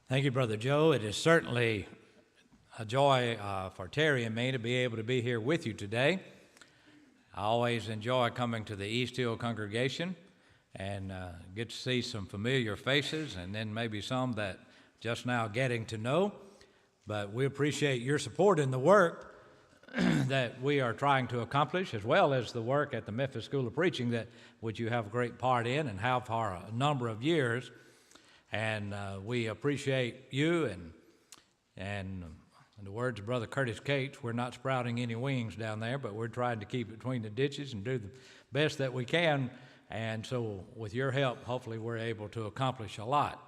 Thank you, Brother Joe. It is certainly a joy for Terry and me to be able to be here with you today. I always enjoy coming to the East Hill congregation and get to see some familiar faces and then maybe some that just now getting to know. But we appreciate your support in the work that we are trying to accomplish, as well as the work at the Memphis School of Preaching that which you have a great part in and have for a number of years. And we appreciate you, and in the words of Brother Curtis Cates, we're not sprouting any wings down there, but we're trying to keep between the ditches and do the best that we can. And so with your help, hopefully we're able to accomplish a lot.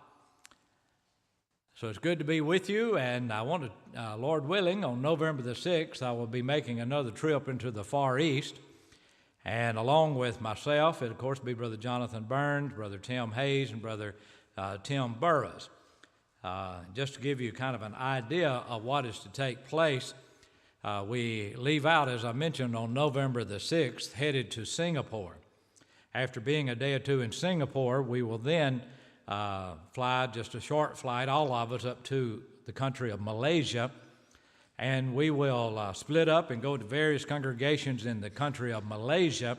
So it's good to be with you, and I want to, Lord willing, on November the 6th, I will be making another trip into the Far East. And along with myself, it'll of course be Brother Jonathan Burns, Brother Tim Hayes, and Brother Tim Burrows. Just to give you kind of an idea of what is to take place, we leave out, as I mentioned, on November the 6th, headed to Singapore. After being a day or two in Singapore, we will then fly just a short flight, all of us, up to the country of Malaysia, and we will split up and go to various congregations in the country of Malaysia.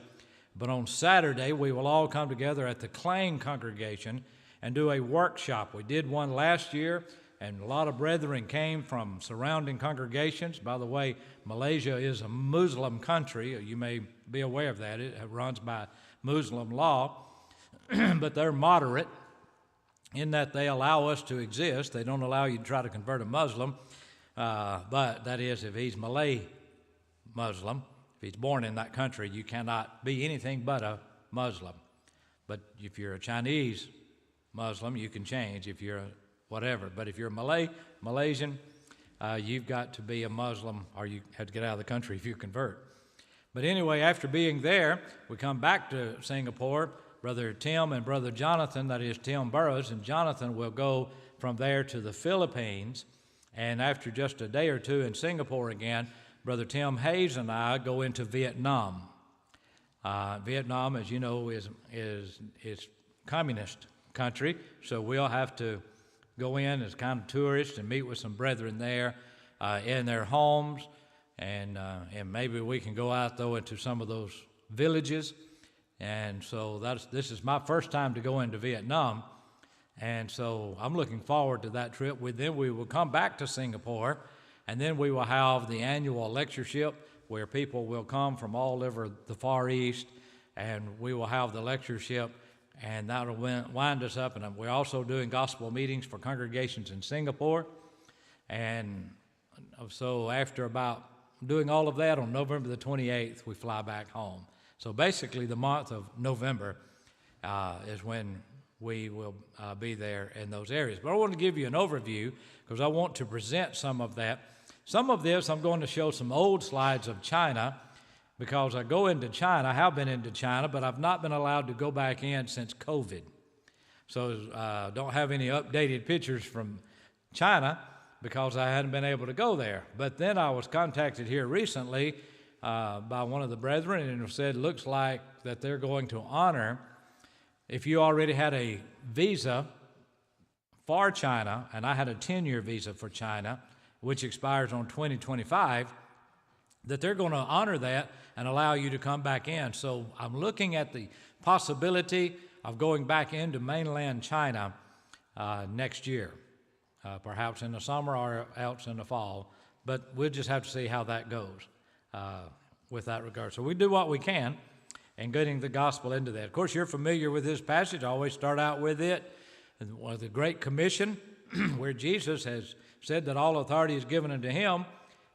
But on Saturday, we will all come together at the Klang congregation and do a workshop. We did one last year, and a lot of brethren came from surrounding congregations. By the way, Malaysia is a Muslim country. You may be aware of that. It runs by Muslim law, but they're moderate in that they allow us to exist. They don't allow you to try to convert a Muslim, but that is if he's Malay Muslim. If he's born in that country, you cannot be anything but a Muslim. But if you're a Chinese Muslim, you can change if you're whatever. But if you're Malaysian, you've got to be a Muslim, or you have to get out of the country if you convert. But anyway, after being there, we come back to Singapore. Brother Tim and Brother Jonathan, that is Tim Burrows, and Jonathan will go from there to the Philippines. And after just a day or two in Singapore again, Brother Tim Hayes and I go into Vietnam. Vietnam, as you know, is communist country, so we'll have to go in as kind of tourists and meet with some brethren there in their homes, and maybe we can go out though into some of those villages. And so this is my first time to go into Vietnam, and so I'm looking forward to that trip. Then we will come back to Singapore, and then we will have the annual lectureship where people will come from all over the Far East, and we will have the lectureship. And that will wind us up. And we're also doing gospel meetings for congregations in Singapore. And so after about doing all of that, on November the 28th, we fly back home. So basically the month of November is when we will be there in those areas. But I want to give you an overview because I want to present some of that. Some of this, I'm going to show some old slides of China, because I go into China. I have been into China, but I've not been allowed to go back in since COVID. So don't have any updated pictures from China because I hadn't been able to go there. But then I was contacted here recently by one of the brethren, and said, looks like that they're going to honor, if you already had a visa for China, and I had a 10-year visa for China, which expires on 2025, that they're going to honor that and allow you to come back in. So I'm looking at the possibility of going back into mainland China next year, perhaps in the summer or else in the fall. But we'll just have to see how that goes with that regard. So we do what we can in getting the gospel into that. Of course, you're familiar with this passage. I always start out with it, the Great Commission, where Jesus has said that all authority is given unto him.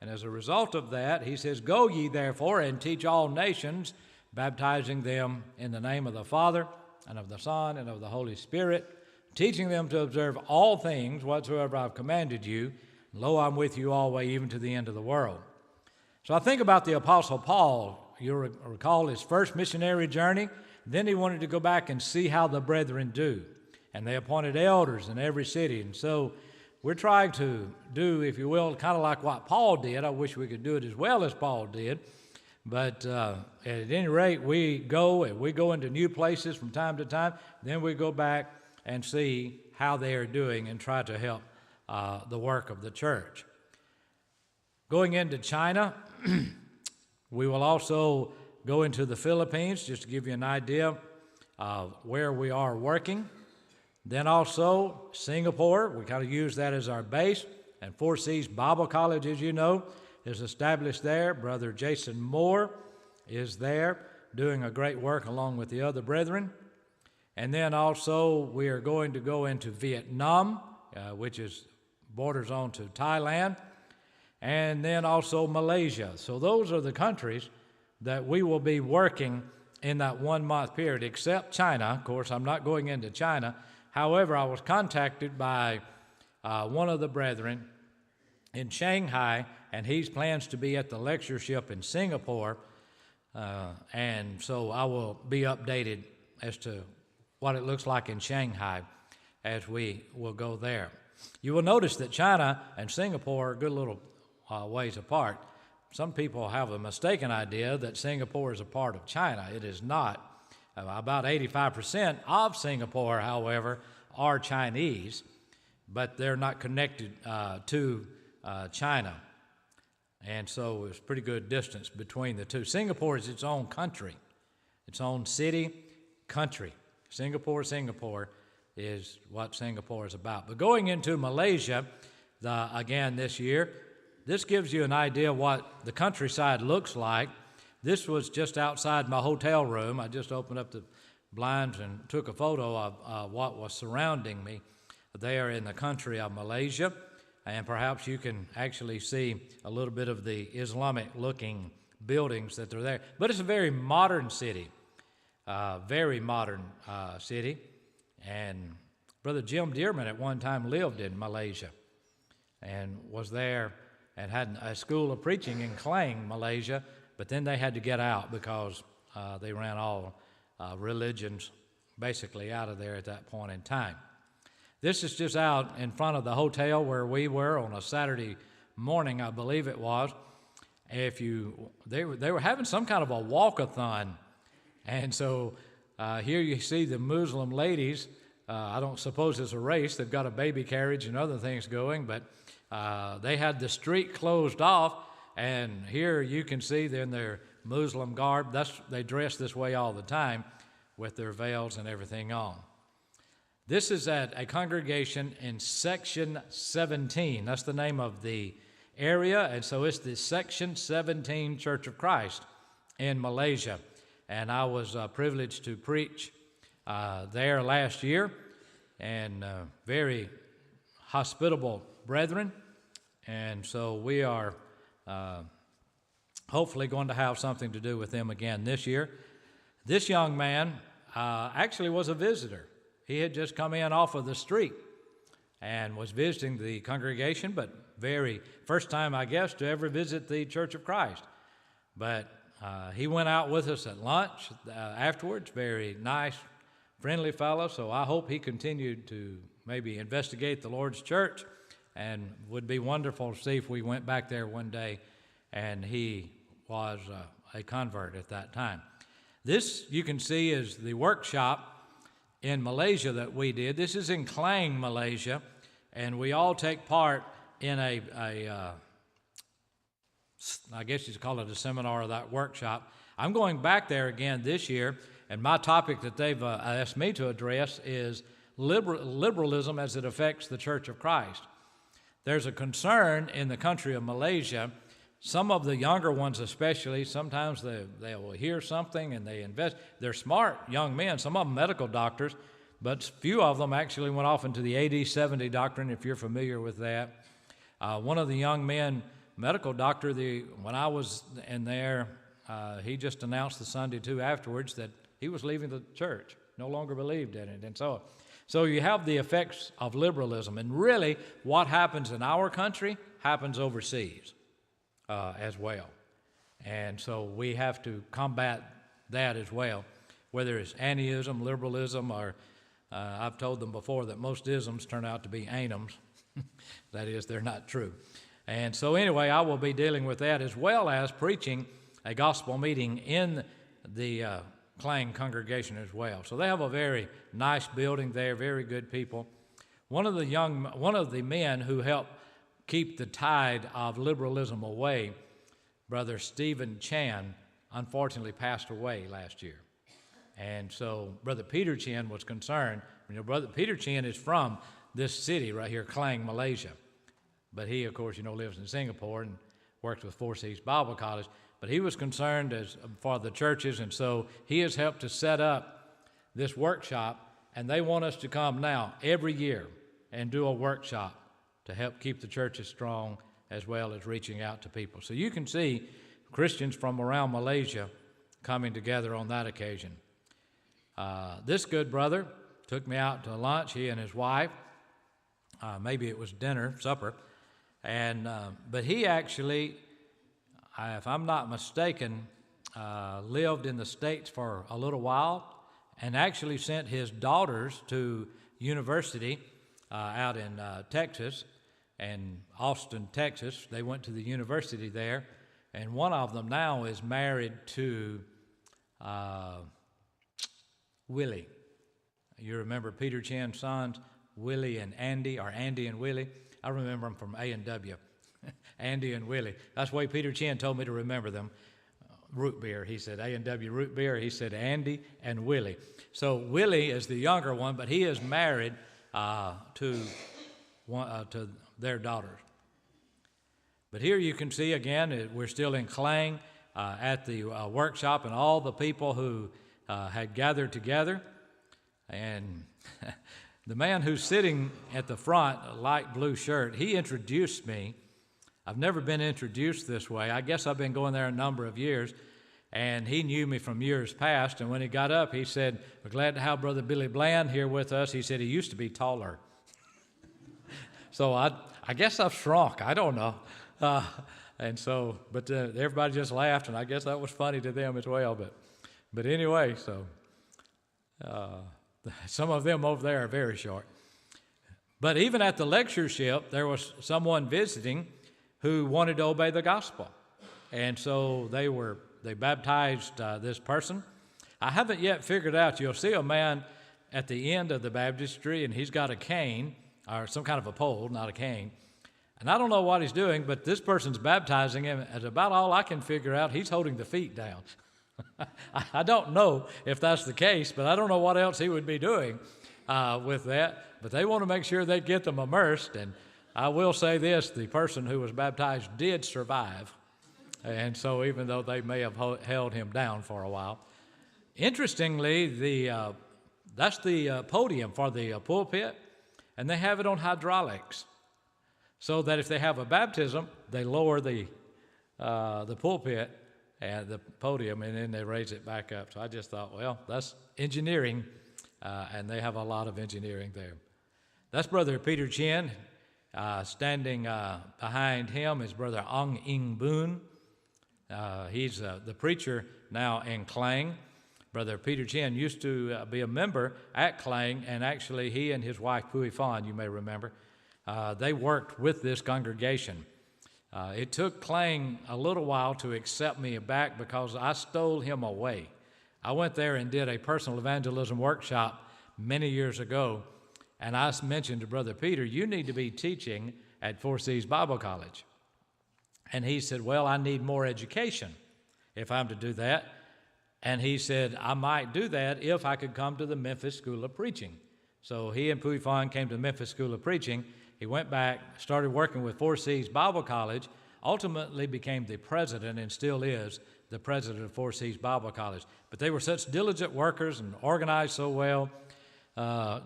And as a result of that, he says, go ye therefore and teach all nations, baptizing them in the name of the Father and of the Son and of the Holy Spirit, teaching them to observe all things whatsoever I've commanded you. And lo, I'm with you always, even to the end of the world. So I think about the Apostle Paul. You'll recall his first missionary journey. Then he wanted to go back and see how the brethren do. And they appointed elders in every city. And so we're trying to do, if you will, kind of like what Paul did. I wish we could do it as well as Paul did. But at any rate, we go into new places from time to time. Then we go back and see how they are doing and try to help the work of the church. Going into China, we will also go into the Philippines, just to give you an idea of where we are working. Then also Singapore, we kind of use that as our base. And Four Seas Bible College, as you know, is established there. Brother Jason Moore is there doing a great work along with the other brethren. And then also we are going to go into Vietnam, which borders on to Thailand, and then also Malaysia. So those are the countries that we will be working in that 1 month period, except China. Of course, I'm not going into China. However, I was contacted by one of the brethren in Shanghai, and he plans to be at the lectureship in Singapore, and so I will be updated as to what it looks like in Shanghai as we will go there. You will notice that China and Singapore are a good little ways apart. Some people have a mistaken idea that Singapore is a part of China. It is not. About 85% of Singapore, however, are Chinese, but they're not connected to China. And so it's pretty good distance between the two. Singapore is its own country, its own city, country. Singapore is what Singapore is about. But going into Malaysia, again this year, this gives you an idea what the countryside looks like. This was just outside my hotel room. I just opened up the blinds and took a photo of what was surrounding me there in the country of Malaysia. And perhaps you can actually see a little bit of the Islamic-looking buildings that are there. But it's a very modern city, very modern city. And Brother Jim Dearman at one time lived in Malaysia and was there and had a school of preaching in Klang, Malaysia, but then they had to get out because they ran all religions basically out of there at that point in time. This is just out in front of the hotel where we were on a Saturday morning, I believe it was. They were having some kind of a walkathon, and so here you see the Muslim ladies. I don't suppose it's a race. They've got a baby carriage and other things going, but they had the street closed off, and here you can see they're in their Muslim garb. They dress this way all the time with their veils and everything on. This is at a congregation in Section 17. That's the name of the area, and so it's the Section 17 Church of Christ in Malaysia. And I was privileged to preach there last year, and very hospitable brethren. And so we are hopefully going to have something to do with them again this year. This young man actually was a visitor. He had just come in off of the street and was visiting the congregation, but very first time, I guess, to ever visit the Church of Christ. But he went out with us at lunch afterwards. Very nice, friendly fellow. So I hope he continued to maybe investigate the Lord's church, and would be wonderful to see if we went back there one day and he was a convert at that time. This, you can see, is the workshop in Malaysia that we did. This is in Klang, Malaysia, and we all take part in I guess you'd call it a seminar or that workshop. I'm going back there again this year, and my topic that they've asked me to address is liberalism as it affects the Church of Christ. There's a concern in the country of Malaysia. Some of the younger ones especially, sometimes they will hear something and they invest. They're smart young men, some of them medical doctors, but few of them actually went off into the AD-70 doctrine, if you're familiar with that. One of the young men, medical doctor, when I was in there, he just announced the Sunday too afterwards that he was leaving the church, no longer believed in it. And so you have the effects of liberalism, and really what happens in our country happens overseas as well. And so we have to combat that as well, whether it's anti-ism, liberalism, or I've told them before that most isms turn out to be anims. That is, they're not true. And so anyway, I will be dealing with that as well as preaching a gospel meeting in the Klang congregation as well. So they have a very nice building there, very good people. One of the men who helped keep the tide of liberalism away, Brother Stephen Chan, unfortunately passed away last year. And so Brother Peter Chan was concerned. Brother Peter Chan is from this city right here, Klang, Malaysia. But he, of course, lives in Singapore and works with Four Seas Bible College. But he was concerned for the churches, and so he has helped to set up this workshop, and they want us to come now every year and do a workshop to help keep the churches strong as well as reaching out to people. So you can see Christians from around Malaysia coming together on that occasion. This good brother took me out to lunch, he and his wife. Maybe it was dinner, supper. But he actually, if I'm not mistaken, lived in the States for a little while and actually sent his daughters to university out in Texas and Austin, Texas. They went to the university there, and one of them now is married to Willie. You remember Peter Chan's sons, Willie and Andy, or Andy and Willie? I remember them from A&W, Andy and Willie. That's the way Peter Chan told me to remember them. Root beer, he said, A&W root beer. He said Andy and Willie. So Willie is the younger one, but he is married to their daughters. But here you can see again, we're still in Klang at the workshop, and all the people who had gathered together. And the man who's sitting at the front, a light blue shirt, he introduced me. I've never been introduced this way. I guess I've been going there a number of years, and he knew me from years past. And when he got up, he said, "We're glad to have Brother Billy Bland here with us." He said he used to be taller. So I guess I've shrunk. I don't know. But everybody just laughed, and I guess that was funny to them as well. But anyway, so some of them over there are very short. But even at the lectureship, there was someone visiting who wanted to obey the gospel. And so they baptized this person. I haven't yet figured out, you'll see a man at the end of the baptistry, and he's got a cane, or some kind of a pole, not a cane. And I don't know what he's doing, but this person's baptizing him. At about all I can figure out, he's holding the feet down. I don't know if that's the case, but I don't know what else he would be doing with that. But they want to make sure they get them immersed. And I will say this, the person who was baptized did survive. And so even though they may have held him down for a while. Interestingly, that's the podium for the pulpit, and they have it on hydraulics. So that if they have a baptism, they lower the pulpit and the podium, and then they raise it back up. So I just thought, well, that's engineering, and they have a lot of engineering there. That's Brother Peter Chin. Standing behind him is Brother Ong Ing Boon. He's the preacher now in Klang. Brother Peter Chin used to be a member at Klang, and actually he and his wife, Pui Fan, you may remember, they worked with this congregation. It took Klang a little while to accept me back because I stole him away. I went there and did a personal evangelism workshop many years ago, and I mentioned to Brother Peter, you need to be teaching at Four Seas Bible College. And he said, well, I need more education if I'm to do that. And he said, I might do that if I could come to the Memphis School of Preaching. So he and Pui Fan came to the Memphis School of Preaching. He went back, started working with Four Seas Bible College, ultimately became the president and still is the president of Four Seas Bible College. But they were such diligent workers and organized so well.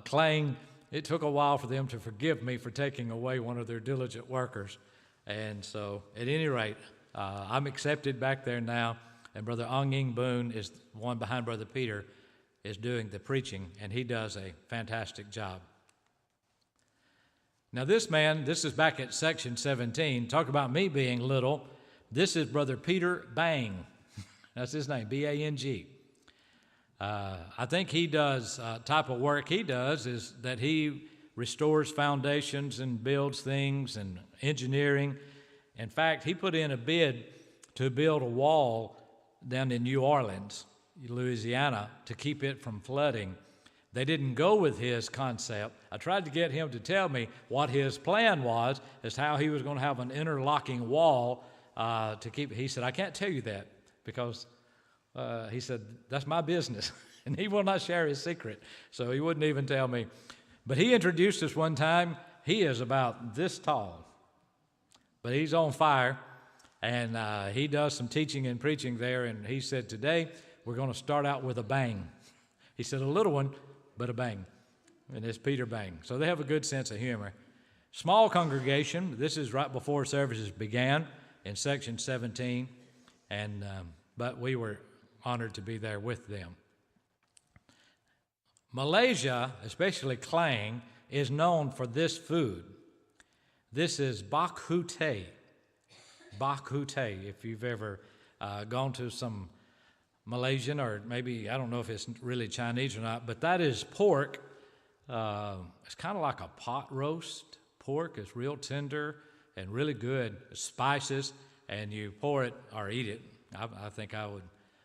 Klang, it took a while for them to forgive me for taking away one of their diligent workers. And so, at any rate, I'm accepted back there now, and Brother Ong Ing Boon is the one behind Brother Peter, is doing the preaching, and he does a fantastic job. Now this man, this is back at section 17, talk about me being little. This is Brother Peter Bang. That's his name, B-A-N-G. I think he does, type of work he does is that he restores foundations and builds things and engineering. In fact, he put in a bid to build a wall down in New Orleans, Louisiana, to keep it from flooding. They didn't go with his concept. I tried to get him to tell me what his plan was, as how he was going to have an interlocking wall to keep. He said, I can't tell you that because he said, that's my business. And he will not share his secret. So he wouldn't even tell me. But he introduced us one time. He is about this tall, but he's on fire. And he does some teaching and preaching there. And he said, today we're going to start out with a bang. He said, a little one, but a bang. And it's Peter Bang. So they have a good sense of humor. Small congregation. This is right before services began in section 17. But we were honored to be there with them. Malaysia, especially Klang, is known for this food. This is bak huteh. Bak huteh, if you've ever gone to some Malaysian, or maybe, I don't know if it's really Chinese or not, but that is pork. It's kind of like a pot roast pork. It's real tender and really good. Spices, and you pour it or eat it. I think I would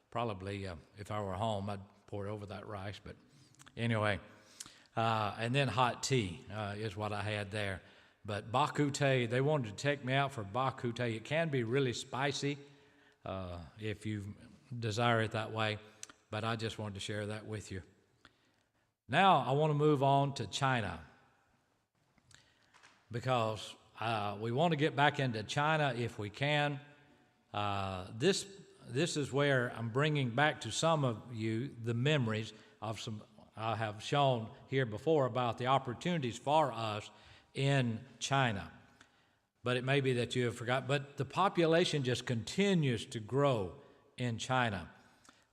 probably, if I were home, I'd pour it over that rice, but anyway. And then hot tea is what I had there. But bak huteh, they wanted to take me out for bak huteh. It can be really spicy if you desire it that way, but I just wanted to share that with you. Now I want to move on to China, because we want to get back into China if we can. This is where I'm bringing back to some of you the memories of some I have shown here before about the opportunities for us in China. But it may be that you have forgotten. But the population just continues to grow in China.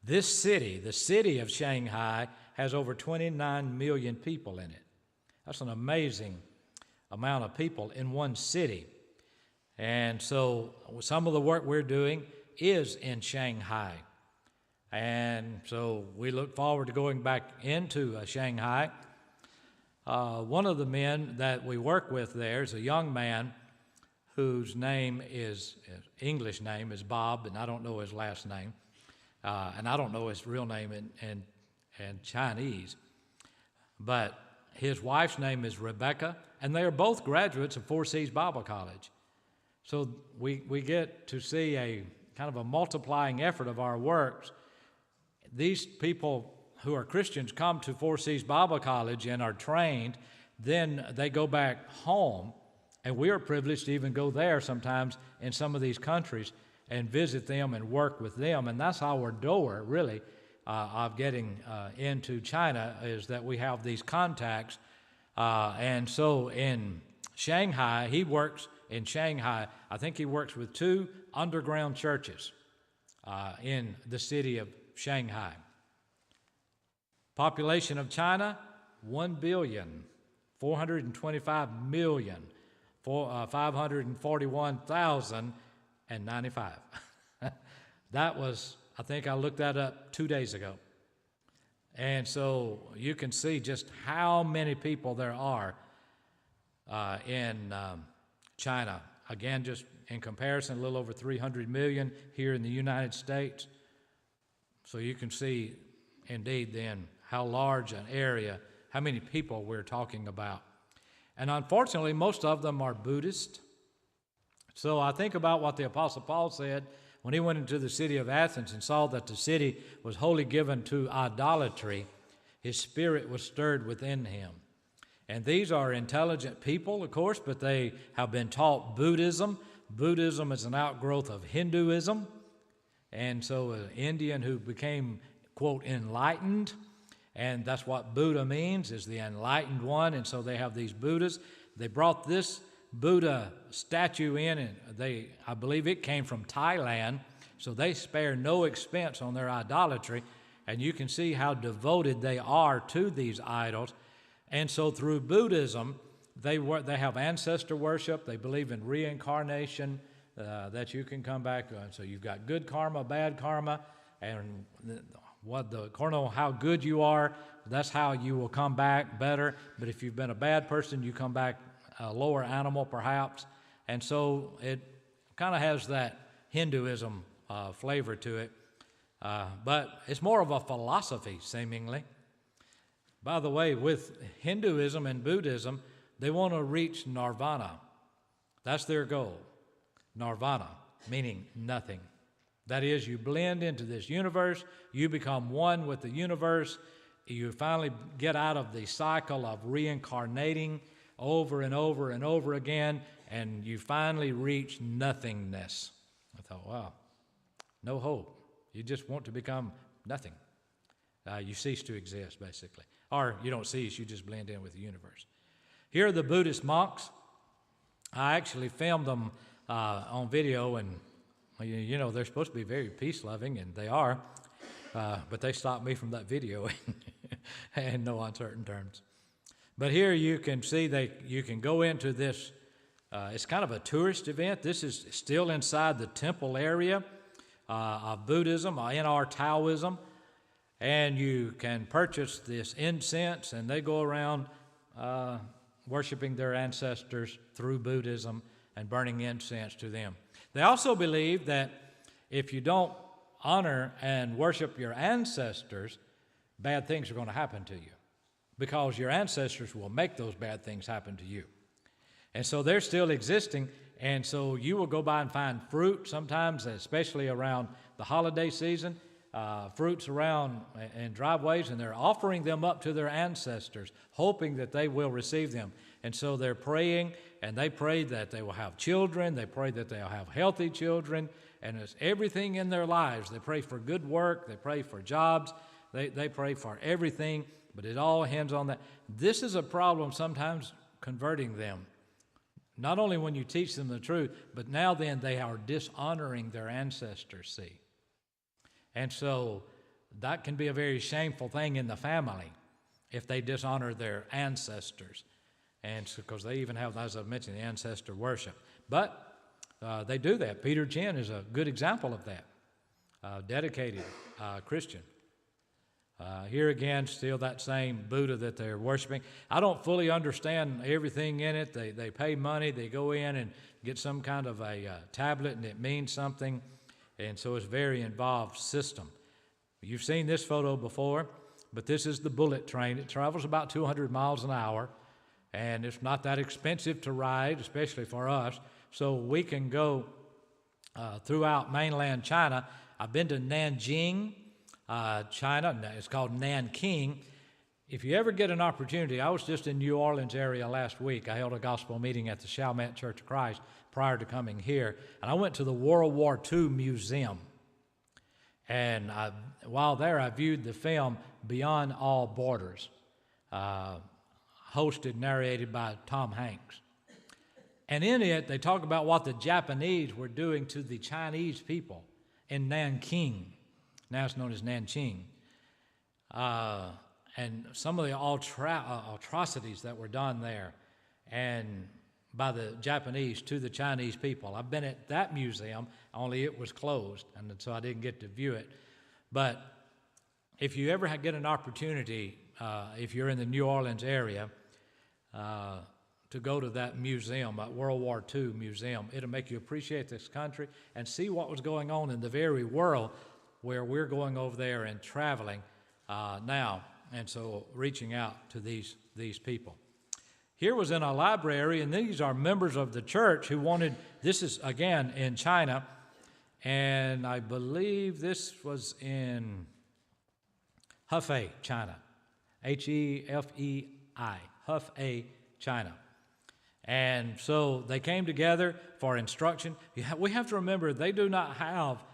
This city, the city of Shanghai, has over 29 million people in it. That's an amazing amount of people in one city. And so some of the work we're doing is in Shanghai. And so we look forward to going back into Shanghai. One of the men that we work with there is a young man whose name is, English name is Bob, and I don't know his last name. And I don't know his real name in Chinese. But his wife's name is Rebecca, and they are both graduates of Four Seas Bible College. So we get to see a kind of a multiplying effort of our works. These people who are Christians come to Four Seas Bible College and are trained, then they go back home, and we are privileged to even go there sometimes in some of these countries and visit them and work with them. And that's our door, really, of getting into China, is that we have these contacts. And so in Shanghai, he works in Shanghai. I think he works with 2 underground churches in the city of Shanghai. Population of China, 1,425,541,095. That was, I think I looked that up 2 days ago. And so you can see just how many people there are in China. Again, just in comparison, a little over 300 million here in the United States. So you can see, indeed, then, how large an area, how many people we're talking about. And unfortunately, most of them are Buddhist. So I think about what the Apostle Paul said when he went into the city of Athens and saw that the city was wholly given to idolatry. His spirit was stirred within him. And these are intelligent people, of course, but they have been taught Buddhism. Buddhism is an outgrowth of Hinduism. And so an Indian who became, quote, enlightened, and that's what Buddha means, is the enlightened one. And so they have these Buddhas. They brought this Buddha statue in, and I believe it came from Thailand. So they spare no expense on their idolatry. And you can see how devoted they are to these idols. And so through Buddhism, they have ancestor worship. They believe in reincarnation, that you can come back. So you've got good karma, bad karma, and according to how good you are, that's how you will come back better. But if you've been a bad person, you come back a lower animal perhaps. And so it kind of has that Hinduism flavor to it. But it's more of a philosophy, seemingly. By the way, with Hinduism and Buddhism, they want to reach nirvana. That's their goal. Nirvana, meaning nothing. That is, you blend into this universe, you become one with the universe, you finally get out of the cycle of reincarnating over and over and over again, and you finally reach nothingness. I thought, wow, no hope. You just want to become nothing. You cease to exist, basically. Or you don't cease, you just blend in with the universe. Here are the Buddhist monks. I actually filmed them on video, and you know, they're supposed to be very peace-loving, and they are, but they stopped me from that video in no uncertain terms. But here you can see you can go into this, it's kind of a tourist event. This is still inside the temple area of Buddhism, in our Taoism, and you can purchase this incense, and they go around worshiping their ancestors through Buddhism and burning incense to them. They also believe that if you don't honor and worship your ancestors, bad things are going to happen to you, because your ancestors will make those bad things happen to you. And so they're still existing, and so you will go by and find fruit sometimes, especially around the holiday season, fruits around in driveways, and they're offering them up to their ancestors, hoping that they will receive them. And so they're praying, and they pray that they will have children, they pray that they'll have healthy children, and it's everything in their lives. They pray for good work, they pray for jobs, they pray for everything, but it all hinges on that. This is a problem sometimes converting them. Not only when you teach them the truth, but now then they are dishonoring their ancestors, see. And so that can be a very shameful thing in the family if they dishonor their ancestors. And so, because they even have, as I mentioned, the ancestor worship. But they do that. Peter Chin is a good example of that, dedicated Christian. Here again, still that same Buddha that they're worshiping. I don't fully understand everything in it. They pay money, they go in and get some kind of a tablet, and it means something. And so it's a very involved system. You've seen this photo before, but this is the bullet train. It travels about 200 miles an hour, and it's not that expensive to ride, especially for us. So we can go throughout mainland China. I've been to Nanjing, China. It's called Nanking. If you ever get an opportunity, I was just in New Orleans area last week. I held a gospel meeting at the Chalmette Church of Christ prior to coming here, and I went to the World War II Museum. And while there, I viewed the film Beyond All Borders, hosted, narrated by Tom Hanks. And in it, they talk about what the Japanese were doing to the Chinese people in Nanking. Now it's known as Nanjing. And some of the atrocities that were done there and by the Japanese to the Chinese people. I've been at that museum, only it was closed, and so I didn't get to view it. But if you ever get an opportunity, if you're in the New Orleans area, to go to that museum, that World War II museum, it'll make you appreciate this country and see what was going on in the very world where we're going over there and traveling now, and so reaching out to these people. Here was in a library, and these are members of the church who wanted, this is again in China, and I believe this was in Hefei, China, H-E-F-E-I, Hefei, China. And so they came together for instruction. We have to remember they do not have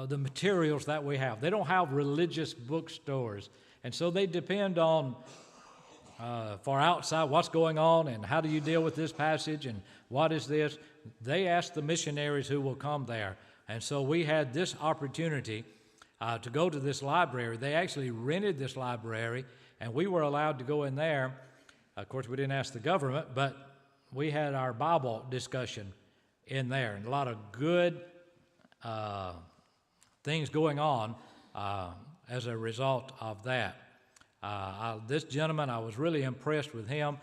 the materials that we have. They don't have religious bookstores. And so they depend on, for outside, what's going on and how do you deal with this passage and what is this. They ask the missionaries who will come there. And so we had this opportunity to go to this library. They actually rented this library, and we were allowed to go in there. Of course, we didn't ask the government, but we had our Bible discussion in there, and a lot of good things going on as a result of that. This gentleman, I was really impressed with him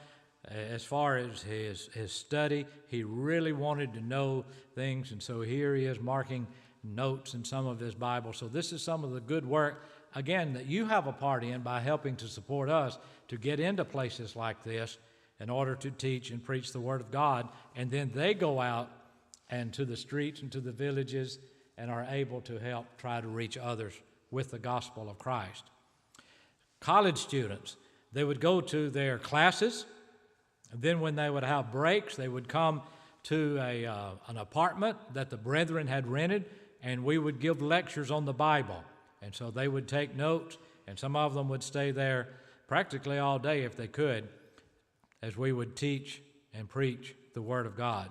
as far as his study. He really wanted to know things, and so here he is marking notes in some of his Bible. So this is some of the good work again, that you have a part in by helping to support us to get into places like this in order to teach and preach the Word of God. And then they go out and to the streets and to the villages and are able to help try to reach others with the gospel of Christ. College students, they would go to their classes, and then when they would have breaks, they would come to an apartment that the brethren had rented, and we would give lectures on the Bible. And so they would take notes, and some of them would stay there practically all day if they could, as we would teach and preach the Word of God.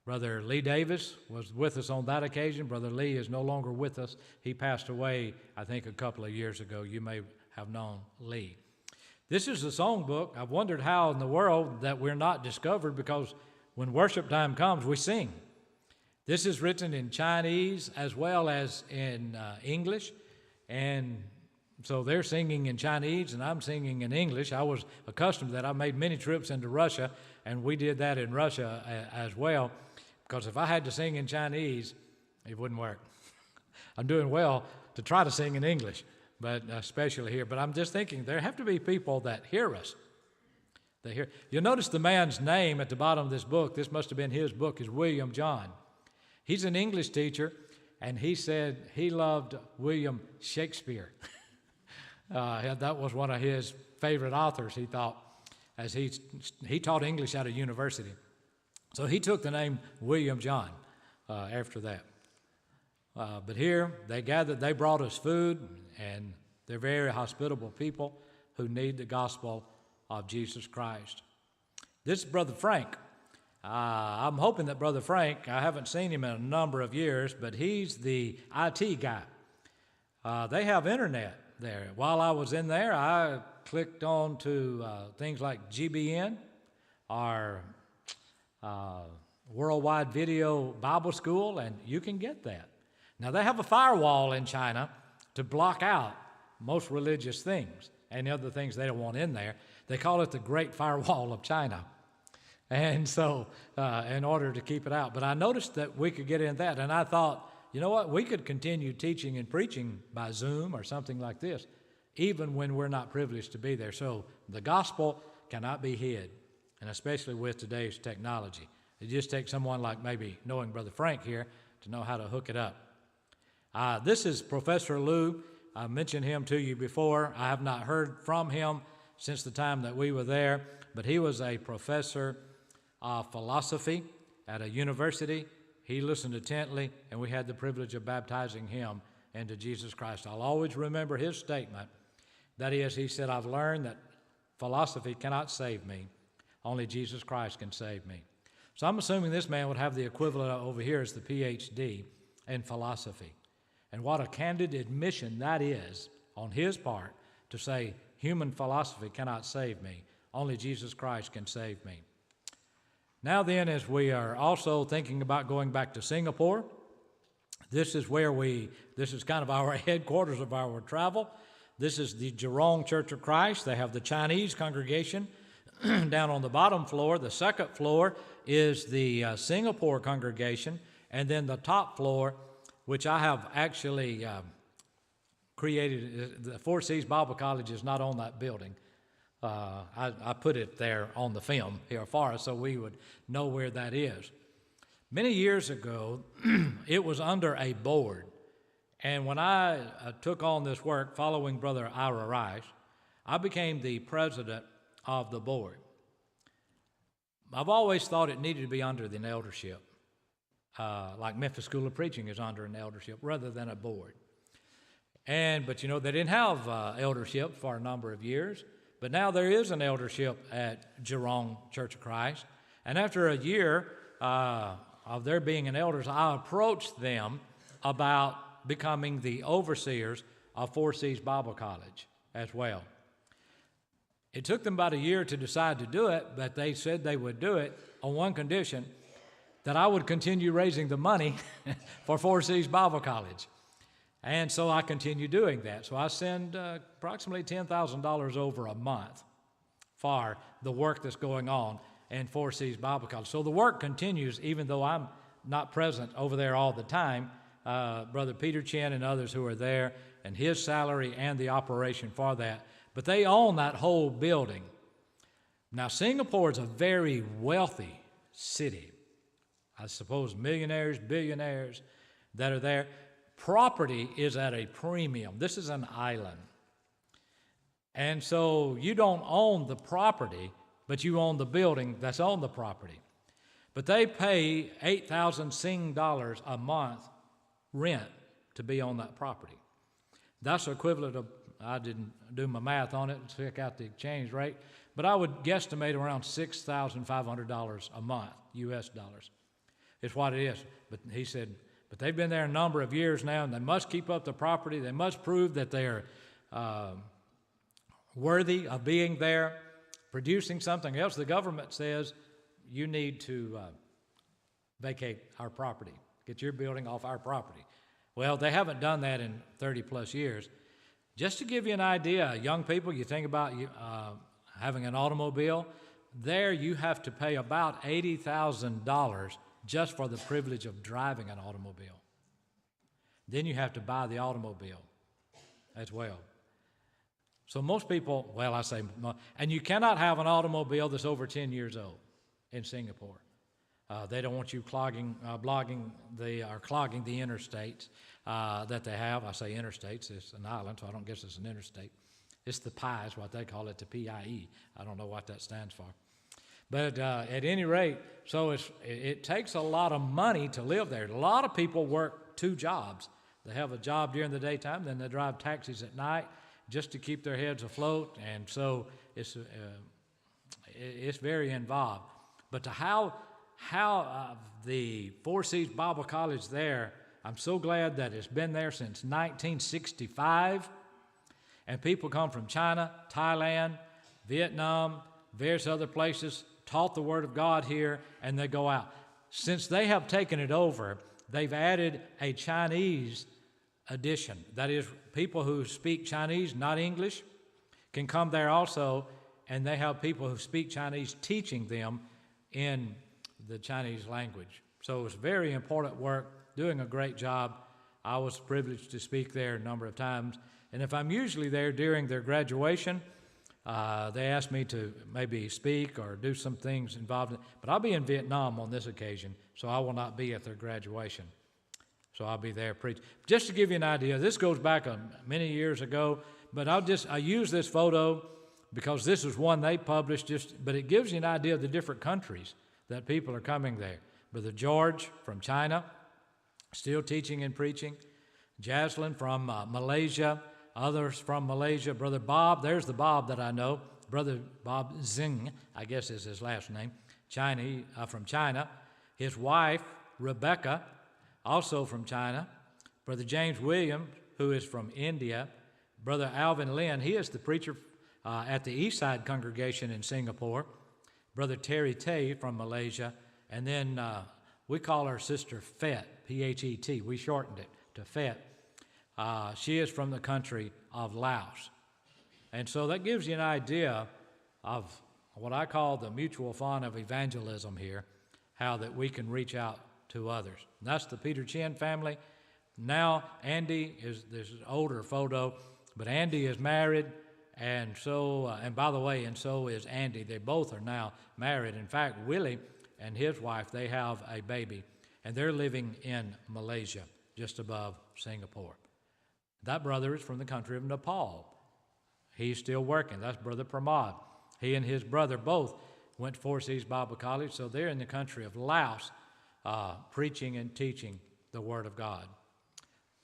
Brother Lee Davis was with us on that occasion. Brother Lee is no longer with us. He passed away, I think, a couple of years ago. You may have known Lee. This is a song book. I've wondered how in the world that we're not discovered, because when worship time comes, we sing. This is written in Chinese as well as in English, and so they're singing in Chinese and I'm singing in English. I was accustomed to that. I made many trips into Russia, and we did that in Russia as well, because if I had to sing in Chinese, it wouldn't work. I'm doing well to try to sing in English, but especially here. But I'm just thinking there have to be people that hear us. You'll notice the man's name at the bottom of this book. This must have been his book, is William John. He's an English teacher, and he said he loved William Shakespeare. That was one of his favorite authors, he thought, as he taught English at a university. So he took the name William John after that. But here, they gathered, they brought us food, and they're very hospitable people who need the gospel of Jesus Christ. This is Brother Frank. I'm hoping that Brother Frank, I haven't seen him in a number of years, but he's the IT guy. They have internet there. While I was in there, I clicked on to things like GBN, or Worldwide Video Bible School, and you can get that. Now, they have a firewall in China to block out most religious things and other things they don't want in there. They call it the Great Firewall of China. And so, in order to keep it out. But I noticed that we could get in that, and I thought, you know what, we could continue teaching and preaching by Zoom or something like this, even when we're not privileged to be there. So the gospel cannot be hid, and especially with today's technology. It just takes someone like maybe knowing Brother Frank here to know how to hook it up. This is Professor Liu. I mentioned him to you before. I have not heard from him since the time that we were there, but he was a professor of philosophy at a university. He listened intently, and we had the privilege of baptizing him into Jesus Christ. I'll always remember his statement. That is, he said, I've learned that philosophy cannot save me. Only Jesus Christ can save me. So I'm assuming this man would have the equivalent over here as the PhD in philosophy. And what a candid admission that is on his part to say, human philosophy cannot save me. Only Jesus Christ can save me. Now then, as we are also thinking about going back to Singapore, this is kind of our headquarters of our travel. This is the Jurong Church of Christ. They have the Chinese congregation down on the bottom floor. The second floor is the Singapore congregation, and then the top floor, which I have actually created, the Four Seas Bible College is not on that building. I put it there on the film here for us so we would know where that is. Many years ago, it was under a board. And when I took on this work following Brother Ira Rice, I became the president of the board. I've always thought it needed to be under an eldership, like Memphis School of Preaching is under an eldership rather than a board. But they didn't have eldership for a number of years. But now there is an eldership at Jurong Church of Christ. And after a year of there being an elders, I approached them about becoming the overseers of Four Seas Bible College as well. It took them about a year to decide to do it, but they said they would do it on one condition, that I would continue raising the money for Four Seas Bible College. And so I continue doing that. So I send approximately $10,000 over a month for the work that's going on in Four Seas Bible College. So the work continues even though I'm not present over there all the time. Brother Peter Chin and others who are there, and his salary and the operation for that. But they own that whole building. Now, Singapore is a very wealthy city. I suppose millionaires, billionaires that are there. Property is at a premium. This is an island. And so you don't own the property, but you own the building that's on the property. But they pay 8,000 Sing dollars a month rent to be on that property. That's equivalent of, I didn't do my math on it and check out the exchange rate, but I would guesstimate around $6,500 a month, US dollars. It's what it is. But he said, but they've been there a number of years now, and they must keep up the property. They must prove that they're worthy of being there, producing something else. The government says, you need to vacate our property, get your building off our property. Well, they haven't done that in 30 plus years. Just to give you an idea, young people, you think about having an automobile, there you have to pay about $80,000 just for the privilege of driving an automobile. Then you have to buy the automobile as well. So most people, well, I say, and you cannot have an automobile that's over 10 years old in Singapore. They don't want you clogging the interstates that they have. I say interstates, it's an island, so I don't guess it's an interstate. It's the PIE is what they call it, the PIE. I don't know what that stands for. But at any rate, so it takes a lot of money to live there. A lot of people work 2 jobs. They have a job during the daytime, then they drive taxis at night just to keep their heads afloat, and so it's very involved. But to how the Four Seas Bible College there, I'm so glad that it's been there since 1965, and people come from China, Thailand, Vietnam, various other places, taught the Word of God here, and they go out. Since they have taken it over, they've added a Chinese edition. That is, people who speak Chinese, not English, can come there also, and they have people who speak Chinese teaching them in the Chinese language. So it's very important work, doing a great job. I was privileged to speak there a number of times, and if I'm usually there during their graduation, they ask me to maybe speak or do some things involved in it. But I'll be in Vietnam on this occasion, so I will not be at their graduation. So I'll be there preaching. Just to give you an idea, this goes back many years ago, but I use this photo because this is one they published, but it gives you an idea of the different countries that people are coming there. Brother George from China, still teaching and preaching. Jaslyn from Malaysia, others from Malaysia. Brother Bob, there's the Bob that I know. Brother Bob Zing, I guess is his last name, from China. His wife, Rebecca, also from China. Brother James Williams, who is from India. Brother Alvin Lin, he is the preacher at the Eastside congregation in Singapore. Brother Terry Tay from Malaysia. And then we call her Sister Phet, P-H-E-T. We shortened it to Phet. She is from the country of Laos. And so that gives you an idea of what I call the mutual fund of evangelism here, how that we can reach out to others. And that's the Peter Chin family. Now Andy this is an older photo, but Andy is married, and so and by the way, and so is Andy. They both are now married. In fact, Willie and his wife, they have a baby, and they're living in Malaysia, just above Singapore. That brother is from the country of Nepal. He's still working. That's Brother Pramod. He and his brother both went to Four Seas Bible College, so they're in the country of Laos, preaching and teaching the Word of God.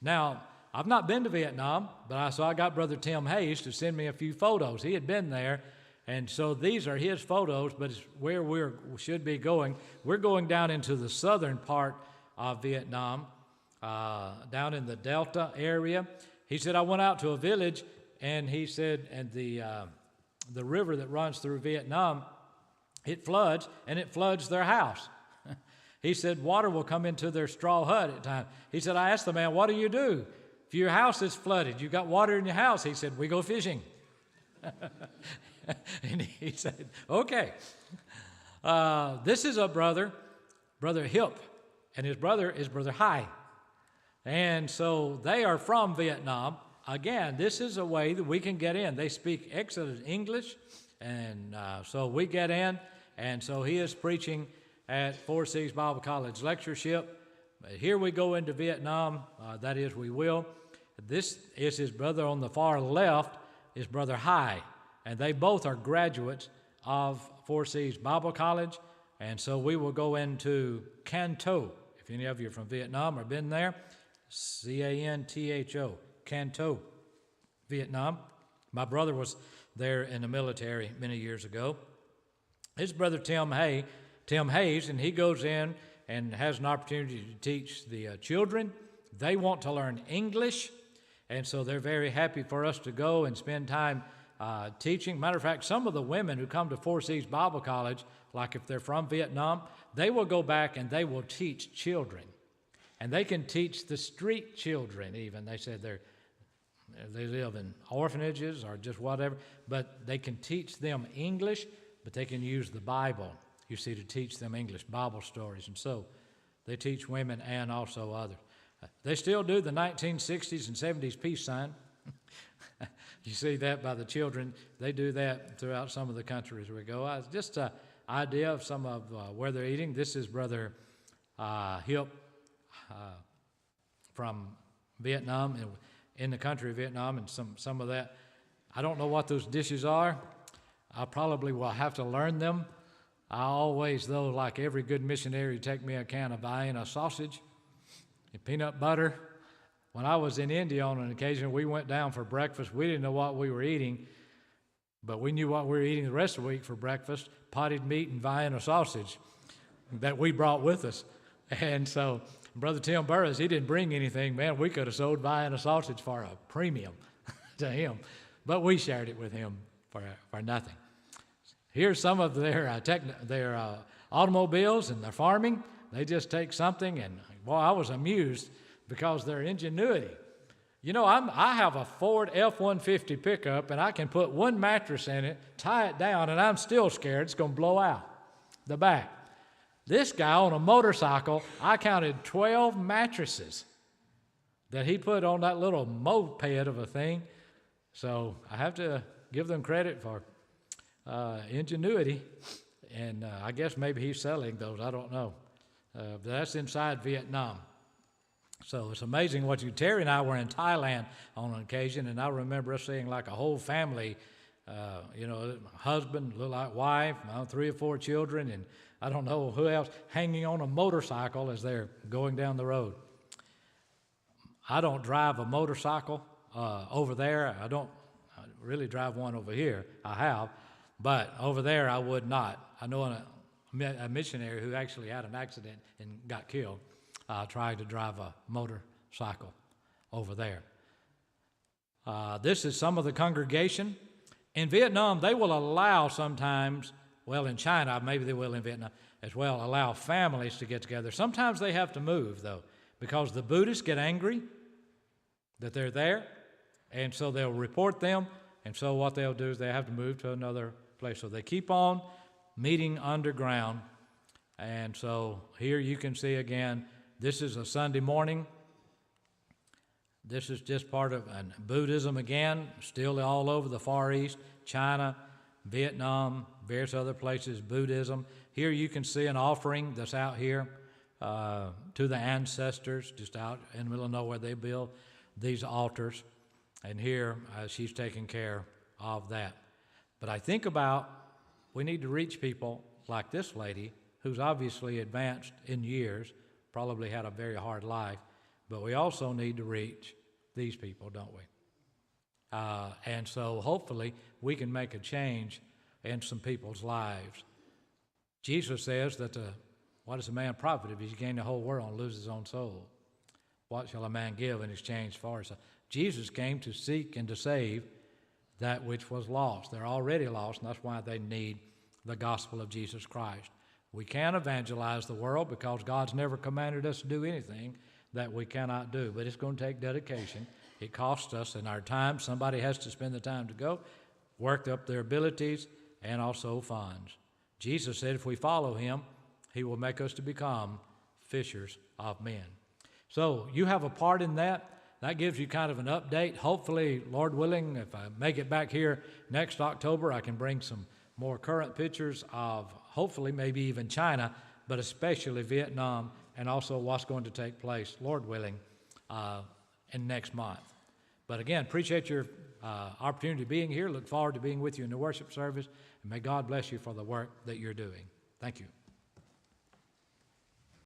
Now, I've not been to Vietnam, but I got Brother Tim Hayes to send me a few photos. He had been there, and so these are his photos, but it's where we should be going. We're going down into the southern part of Vietnam, down in the Delta area. He said, I went out to a village, and he said, and the river that runs through Vietnam, it floods, and it floods their house. He said, water will come into their straw hut at times. He said, I asked the man, what do you do? If your house is flooded, you got water in your house. He said, we go fishing. And he said, okay. This is a Brother Hip, and his brother is Brother Hai. And so they are from Vietnam. again, this is a way that we can get in. They speak excellent English, and so we get in, and so he is preaching at Four Seas Bible College lectureship. Here we go into Vietnam, that is, we will. This is his brother on the far left, is Brother Hai, and they both are graduates of Four Seas Bible College, and so we will go into Can-Tho. If any of you are from Vietnam or been there, C-A-N-T-H-O, Can-Tho, Vietnam. My brother was there in the military many years ago. His brother Tim Hayes, and he goes in and has an opportunity to teach the children. They want to learn English, and so they're very happy for us to go and spend time teaching. Matter of fact, some of the women who come to Four Seas Bible College, like if they're from Vietnam, they will go back and they will teach children. And they can teach the street children even. They said they live in orphanages or just whatever, but they can teach them English, but they can use the Bible, you see, to teach them English, Bible stories. And so they teach women and also others. They still do the 1960s and 70s peace sign. You see that by the children. They do that throughout some of the countries we go. Just an idea of some of where they're eating. This is Brother Hip from Vietnam, in the country of Vietnam, and some of that. I don't know what those dishes are. I probably will have to learn them. I always, though, like every good missionary, take me a can of Vienna sausage and peanut butter. When I was in India on an occasion, we went down for breakfast. We didn't know what we were eating, but we knew what we were eating the rest of the week for breakfast, potted meat and Vienna sausage that we brought with us. And so Brother Tim Burris, he didn't bring anything. Man, we could have sold Vienna sausage for a premium to him, but we shared it with him for nothing. Here's some of their automobiles and their farming. They just take something, and boy, I was amused because their ingenuity. You know, I have a Ford F-150 pickup, and I can put one mattress in it, tie it down, and I'm still scared it's going to blow out the back. This guy on a motorcycle, I counted 12 mattresses that he put on that little moped of a thing. So I have to give them credit for ingenuity, and I guess maybe he's selling those, I don't know. But that's inside Vietnam. So it's amazing what you. Terry and I were in Thailand on an occasion, and I remember us seeing like a whole family, husband, look like wife, 3 or 4 children, and I don't know who else, hanging on a motorcycle as they're going down the road. I don't drive a motorcycle over there. I don't really drive one over here. I have, but over there I would not. I know a missionary who actually had an accident and got killed trying to drive a motorcycle over there. This is some of the congregation. In Vietnam, they will allow sometimes, well, in China, maybe they will in Vietnam as well, allow families to get together. Sometimes they have to move, though, because the Buddhists get angry that they're there, and so they'll report them, and so what they'll do is they have to move to another place. So they keep on meeting underground, and so here you can see again, this is a Sunday morning. This is just part of Buddhism again, still all over the Far East, China, Vietnam, various other places, Buddhism. Here you can see an offering that's out here to the ancestors, just out in the middle of nowhere. They build these altars, and here she's taking care of that. But I think about we need to reach people like this lady, who's obviously advanced in years, probably had a very hard life, but we also need to reach these people, don't we? And so hopefully we can make a change in some people's lives. Jesus says that what is a man profit if he gain the whole world and lose his own soul? What shall a man give in exchange for it? So Jesus came to seek and to save that which was lost. They're already lost, and that's why they need the gospel of Jesus Christ. We can't evangelize the world because God's never commanded us to do anything that we cannot do, but it's going to take dedication. It costs us in our time. Somebody has to spend the time to go, work up their abilities, and also funds. Jesus said if we follow him, he will make us to become fishers of men. So you have a part in that. that gives you kind of an update. Hopefully, Lord willing, if I make it back here next October, I can bring some more current pictures of hopefully maybe even China, but especially Vietnam, and also what's going to take place, Lord willing, in next month. But again, appreciate your opportunity being here. Look forward to being with you in the worship service, and may God bless you for the work that you're doing. Thank you.